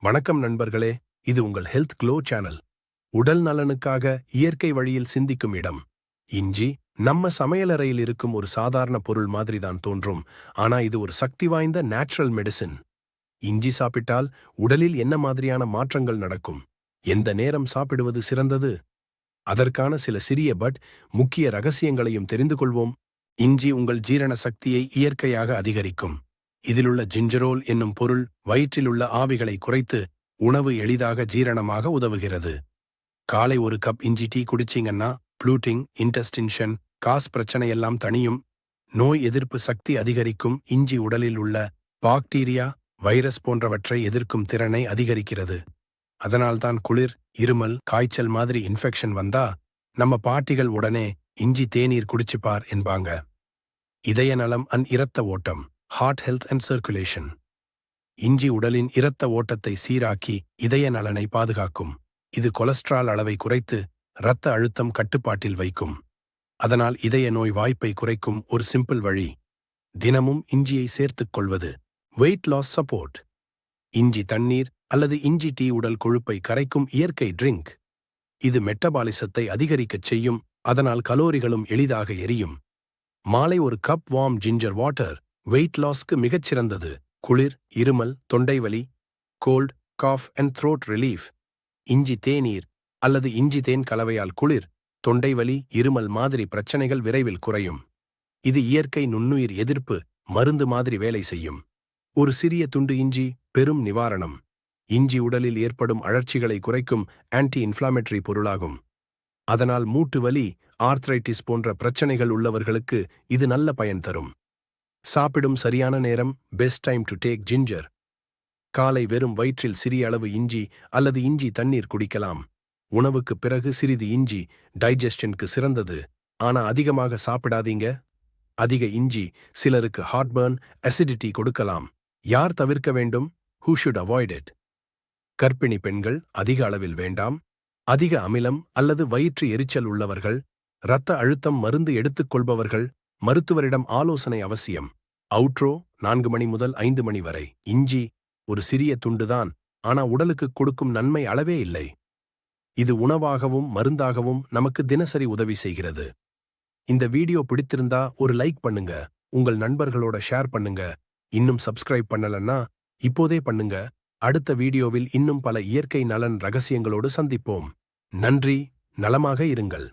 வணக்கம் நண்பர்களே, இது உங்கள் ஹெல்த் க்ளோ சேனல். உடல் நலனுக்காக இயற்கை வழியில் சிந்திக்கும் இடம். இஞ்சி நம்ம சமையலறையில் இருக்கும் ஒரு சாதாரண பொருள் மாதிரிதான் தோன்றும், ஆனா இது ஒரு சக்தி வாய்ந்த நேச்சுரல் மெடிசின். இஞ்சி சாப்பிட்டால் உடலில் என்ன மாதிரியான மாற்றங்கள் நடக்கும்? எந்த நேரம் சாப்பிடுவது சிறந்தது? அதற்கான சில சிறிய பட் முக்கிய ரகசியங்களையும் தெரிந்து கொள்வோம். இஞ்சி உங்கள் ஜீரண சக்தியை இயற்கையாக அதிகரிக்கும். இதிலுள்ள ஜிஞ்சரோல் என்னும் பொருள் வயிற்றிலுள்ள ஆவிகளை குறைத்து உணவு எளிதாக ஜீரணமாக உதவுகிறது. காலை ஒரு கப் இஞ்சி டீ குடிச்சிங்கன்னா ப்ளூட்டிங், இன்டெஸ்டின்ஷன், காஸ் பிரச்சனையெல்லாம் தணியும். நோய் எதிர்ப்பு சக்தி அதிகரிக்கும். இஞ்சி உடலில் உள்ள பாக்டீரியா, வைரஸ் போன்றவற்றை எதிர்க்கும் திறனை அதிகரிக்கிறது. அதனால்தான் குளிர், இருமல், காய்ச்சல் மாதிரி இன்ஃபெக்ஷன் வந்தா நம்ம பாட்டிகள் உடனே இஞ்சி தேநீர் குடிச்சுப்பார் என்பாங்க. இதய நலம் இரத்த ஓட்டம், ஹார்ட் ஹெல்த் அண்ட் சர்க்குலேஷன். இஞ்சி உடலின் இரத்த ஓட்டத்தை சீராக்கி இதய நலனை பாதுகாக்கும். இது கொலஸ்ட்ரால் அளவை குறைத்து இரத்த அழுத்தம் கட்டுப்பாட்டில் வைக்கும். அதனால் இதய நோய் வாய்ப்பை குறைக்கும் ஒரு சிம்பிள் வழி, தினமும் இஞ்சியை சேர்த்துக் கொள்வது. Weight loss support. இஞ்சி தண்ணீர் அல்லது இஞ்சி டீ உடல் கொழுப்பை கரைக்கும் இயற்கை ட்ரிங்க். இது மெட்டபாலிசத்தை அதிகரிக்கச் செய்யும், அதனால் கலோரிகளும் எளிதாக எரியும். மாலை ஒரு cup warm ginger water weight லாஸ்க்கு மிகச்சிறந்தது. குளிர், இருமல், தொண்டைவலி, cold, cough and throat relief. இஞ்சி தேநீர் அல்லது இஞ்சி தேன் கலவையால் குளிர், தொண்டைவலி, இருமல் மாதிரி பிரச்சனைகள் விரைவில் குறையும். இது இயற்கை நுண்ணுயிர் எதிர்ப்பு மருந்து மாதிரி வேலை செய்யும். ஒரு சிறிய துண்டு இஞ்சி பெரும் நிவாரணம். இஞ்சி உடலில் ஏற்படும் அழற்சிகளை குறைக்கும் ஆன்டி இன்ஃப்ளாமேட்டரி பொருளாகும். அதனால் மூட்டு வலி, ஆர்த்ரைட்டிஸ் போன்ற பிரச்சனைகள் உள்ளவர்களுக்கு இது நல்ல பயன் தரும். சாப்பிடும் சரியான நேரம், best time to take ginger. காலை வெறும் வயிற்றில் சிறிய அளவு இஞ்சி அல்லது இஞ்சி தண்ணீர் குடிக்கலாம். உணவுக்கு பிறகு சிறிது இஞ்சி டைஜஸ்டனுக்கு சிறந்தது. ஆனா அதிகமாக சாப்பிடாதீங்க. அதிக இஞ்சி சிலருக்கு ஹார்ட்பர்ன், அசிடிட்டி கொடுக்கலாம். யார் தவிர்க்க வேண்டும்? Who should avoid it? கர்ப்பிணி பெண்கள் அதிக அளவில் வேண்டாம். அதிக அமிலம் அல்லது வயிற்று எரிச்சல் உள்ளவர்கள், இரத்த அழுத்தம் மருந்து எடுத்துக்கொள்பவர்கள், மருத்துவரிடம் ஆலோசனை அவசியம். அவுட்ரோ 4 மணி முதல் 5 மணி வரை. இஞ்சி ஒரு சிறிய துண்டுதான், ஆனா உடலுக்கு கொடுக்கும் நன்மை அளவே இல்லை. இது உணவாகவும் மருந்தாகவும் நமக்கு தினசரி உதவி செய்கிறது. இந்த வீடியோ பிடித்திருந்தா ஒரு லைக் பண்ணுங்க, உங்கள் நண்பர்களோட ஷேர் பண்ணுங்க. இன்னும் சப்ஸ்கிரைப் பண்ணலன்னா இப்போதே பண்ணுங்க. அடுத்த வீடியோவில் இன்னும் பல இயற்கை நலன் ரகசியங்களோடு சந்திப்போம். நன்றி, நலமாக இருங்கள்.